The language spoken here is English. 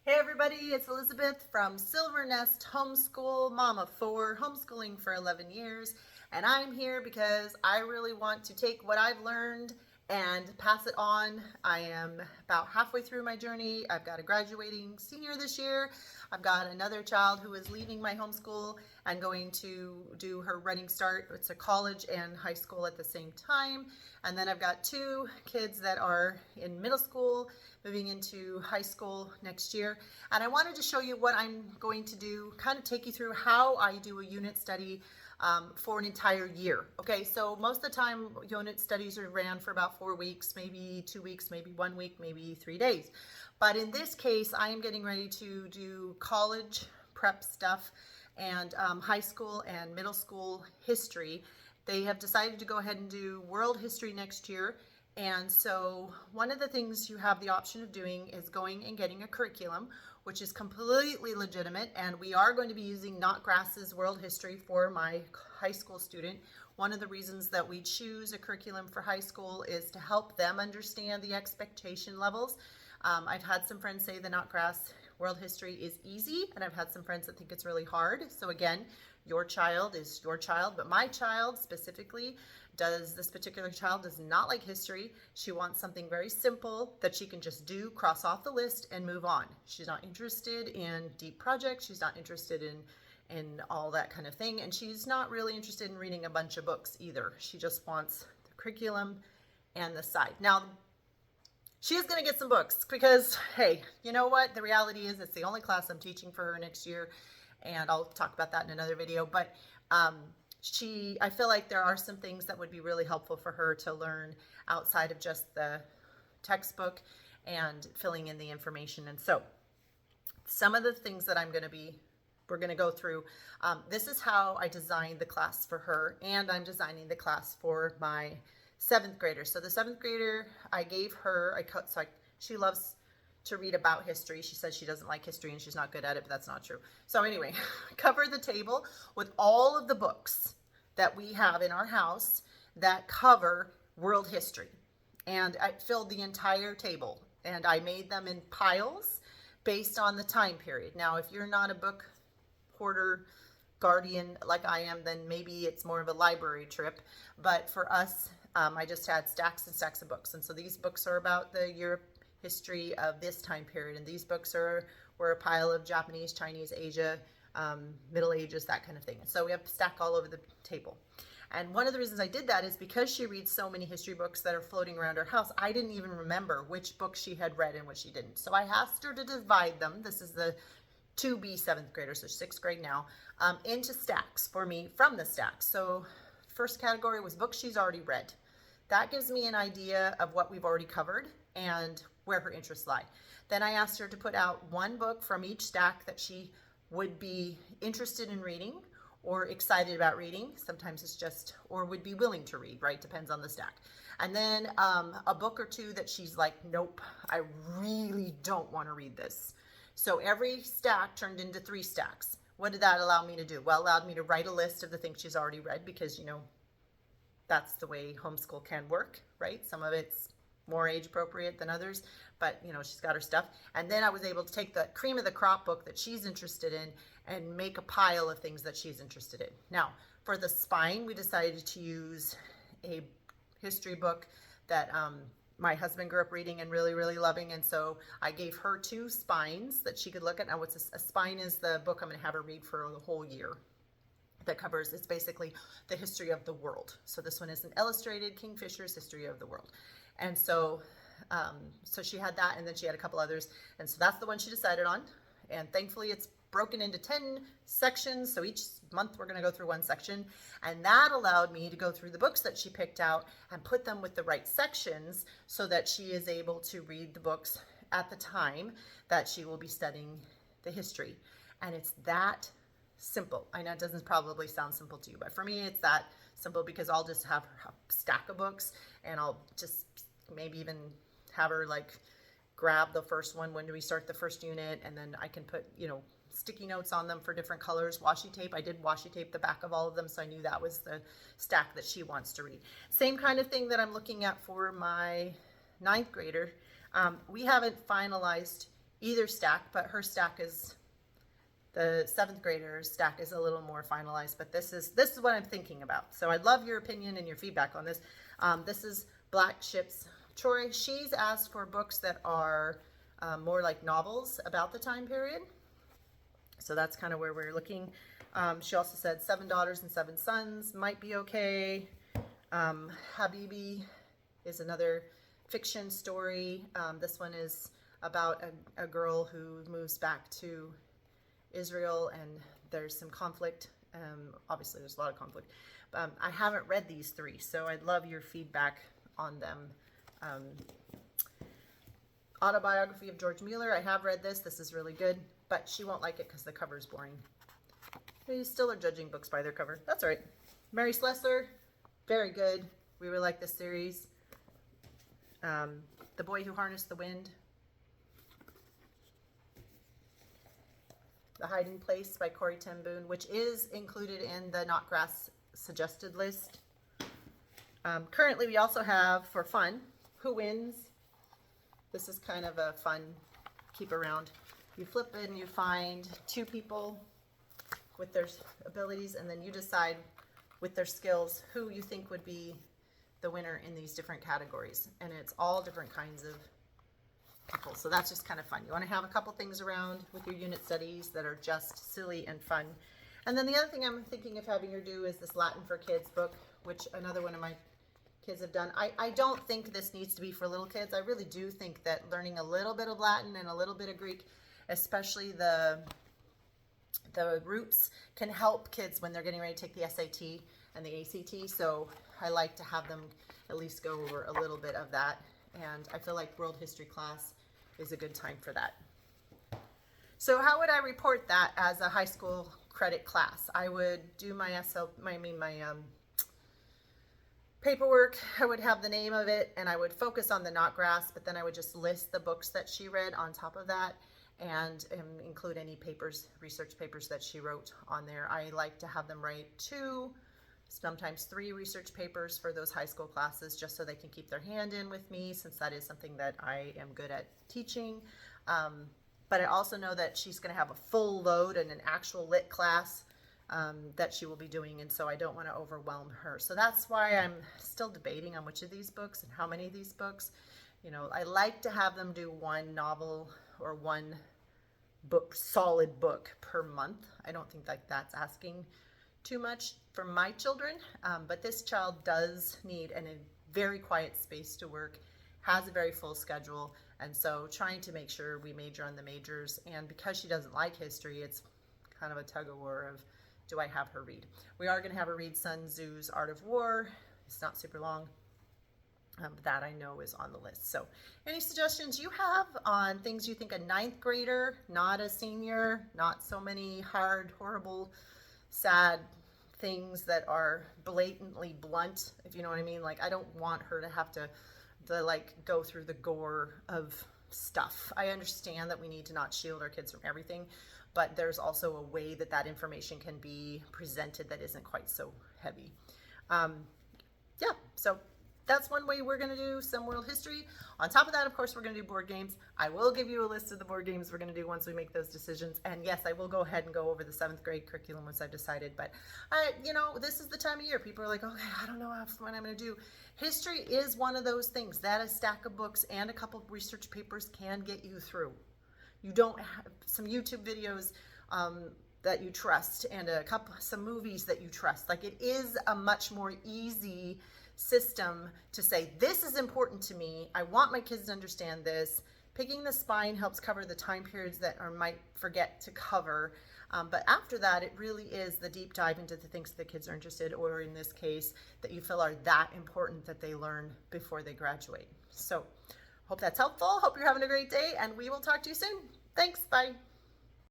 Hey everybody, it's Elizabeth from Silvernest Homeschool, mom of four, homeschooling for 11 years, and I'm here because I really want to take what I've learned and pass it on. I am about halfway through my journey. I've got a graduating senior this year. I've got another child who is leaving my homeschool and going to do her running start. It's a college and high school at the same time. And then I've got two kids that are in middle school, moving into high school next year. And I wanted to show you what I'm going to do, kind of take you through how I do a unit study for an entire year. Okay, so most of the time unit studies are ran for about 4 weeks, maybe 2 weeks, maybe 1 week, maybe 3 days. But in this case, I am getting ready to do college prep stuff and high school and middle school history. They have decided to go ahead and do world history next year. And so one of the things you have the option of doing is going and getting a curriculum, which is completely legitimate. And we are going to be using Notgrass's world history for my high school student. One of the reasons that we choose a curriculum for high school is to help them understand the expectation levels. I've had some friends say the Notgrass world history is easy, and I've had some friends that think it's really hard. So again, your child is your child, but my child specifically this particular child does not like history. She wants something very simple that she can just do, cross off the list, and move on. She's not interested in deep projects. She's not interested in all that kind of thing, and she's not really interested in reading a bunch of books either. She just wants the curriculum and the side. Now, she is going to get some books because, hey, you know what? The reality is it's the only class I'm teaching for her next year, and I'll talk about that in another video. But I feel like there are some things that would be really helpful for her to learn outside of just the textbook and filling in the information. And so some of the things that we're going to go through. This is how I designed the class for her, and I'm designing the class for my 7th grader. So the 7th grader, I gave her, she loves to read about history. She says she doesn't like history and she's not good at it, but that's not true. So anyway, cover the table with all of the books that we have in our house that cover world history. And I filled the entire table, and I made them in piles based on the time period. Now, if you're not a book hoarder guardian like I am, then maybe it's more of a library trip. But for us, I just had stacks and stacks of books. And so these books are about the Europe history of this time period. And these books were a pile of Japanese, Chinese, Asia, Middle Ages, that kind of thing. So we have stack all over the table. And one of the reasons I did that is because she reads so many history books that are floating around her house, I didn't even remember which books she had read and which she didn't. So I asked her to divide them. This is the 2B 7th grader, so 6th grade now, into stacks for me from the stacks. So first category was books she's already read. That gives me an idea of what we've already covered and where her interests lie. Then I asked her to put out one book from each stack that she would be interested in reading or excited about reading. Sometimes it's just, or would be willing to read, right? Depends on the stack. And then a book or two that she's like, nope, I really don't want to read this. So every stack turned into 3 stacks. What did that allow me to do? Well, it allowed me to write a list of the things she's already read because, you know, that's the way homeschool can work, right? Some of it's more age appropriate than others, but you know, she's got her stuff. And then I was able to take the cream of the crop book that she's interested in and make a pile of things that she's interested in. Now, for the spine, we decided to use a history book that my husband grew up reading and really, really loving. And so I gave her 2 spines that she could look at. Now, what's a spine is the book I'm going to have her read for the whole year. That covers, it's basically the history of the world. So this one is an illustrated Kingfisher's History of the World. And so, so she had that, and then she had a couple others. And so that's the one she decided on. And thankfully it's broken into 10 sections. So each month we're going to go through one section. And that allowed me to go through the books that she picked out and put them with the right sections so that she is able to read the books at the time that she will be studying the history. And it's that simple. I know it doesn't probably sound simple to you, but for me it's that simple because I'll just have a stack of books and I'll just maybe even have her like grab the first one when do we start the first unit, and then I can put, you know, sticky notes on them for different colors, washi tape. I did washi tape the back of all of them, so I knew that was the stack that she wants to read. Same kind of thing that I'm looking at for my 9th grader. We haven't finalized either stack, but her stack is, the 7th grader's stack is a little more finalized, but this is what I'm thinking about. So I'd love your opinion and your feedback on this. This is Black Ships Troy. She's asked for books that are more like novels about the time period. So that's kind of where we're looking. She also said 7 Daughters and 7 Sons might be okay. Habibi is another fiction story. This one is about a girl who moves back to Israel, and there's some conflict. Obviously there's a lot of conflict. I haven't read these 3, so I'd love your feedback on them. Autobiography of George Mueller. I have read this. This is really good, but she won't like it because the cover is boring. You still are judging books by their cover. That's all right. Mary Slessor, very good. We really like this series. The Boy Who Harnessed the Wind. The Hiding Place by Corrie ten Boom, which is included in the Not Grass suggested list. Currently, we also have, for fun, Who Wins? This is kind of a fun keep around. You flip it and you find 2 people with their abilities, and then you decide with their skills who you think would be the winner in these different categories. And it's all different kinds of people. So that's just kind of fun. You want to have a couple things around with your unit studies that are just silly and fun. And then the other thing I'm thinking of having her do is this Latin for Kids book, which another one of my kids have done. I don't think this needs to be for little kids. I really do think that learning a little bit of Latin and a little bit of Greek, especially the roots, can help kids when they're getting ready to take the SAT and the ACT. So I like to have them at least go over a little bit of that. And I feel like world history class is a good time for that. So how would I report that as a high school credit class? I would do my paperwork. I would have the name of it, and I would focus on the Not Grass, but then I would just list the books that she read on top of that, and include any papers, research papers that she wrote on there. I like to have them write 2, sometimes 3 research papers for those high school classes, just so they can keep their hand in with me, since that is something that I am good at teaching. But I also know that she's going to have a full load and an actual lit class that she will be doing, and so I don't want to overwhelm her. So that's why I'm still debating on which of these books and how many of these books. You know, I like to have them do 1 novel or 1 book, solid book per month. I don't think like that's asking too much for my children, but this child does need a very quiet space to work, has a very full schedule, and so trying to make sure we major on the majors. And because she doesn't like history, it's kind of a tug of war of, do I have her read? We are going to have her read Sun Tzu's Art of War. It's not super long, but that I know is on the list. So any suggestions you have on things you think a 9th grader, not a senior, not so many hard, horrible, sad things that are blatantly blunt, if you know what I mean? Like, I don't want her to have to like go through the gore of stuff. I understand that we need to not shield our kids from everything, but there's also a way that that information can be presented that isn't quite so heavy. Yeah, so that's one way we're going to do some world history. On top of that, of course, we're going to do board games. I will give you a list of the board games we're going to do once we make those decisions. And yes, I will go ahead and go over the 7th grade curriculum once I've decided. But, you know, this is the time of year. People are like, okay, I don't know what I'm going to do. History is one of those things that a stack of books and a couple of research papers can get you through. You don't have some YouTube videos that you trust and some movies that you trust. Like, it is a much more easy system to say, this is important to me. I want my kids to understand this. Picking the spine helps cover the time periods that I might forget to cover. But after that, it really is the deep dive into the things that the kids are interested, or in this case, that you feel are that important that they learn before they graduate. So hope that's helpful. Hope you're having a great day, and we will talk to you soon. Thanks. Bye.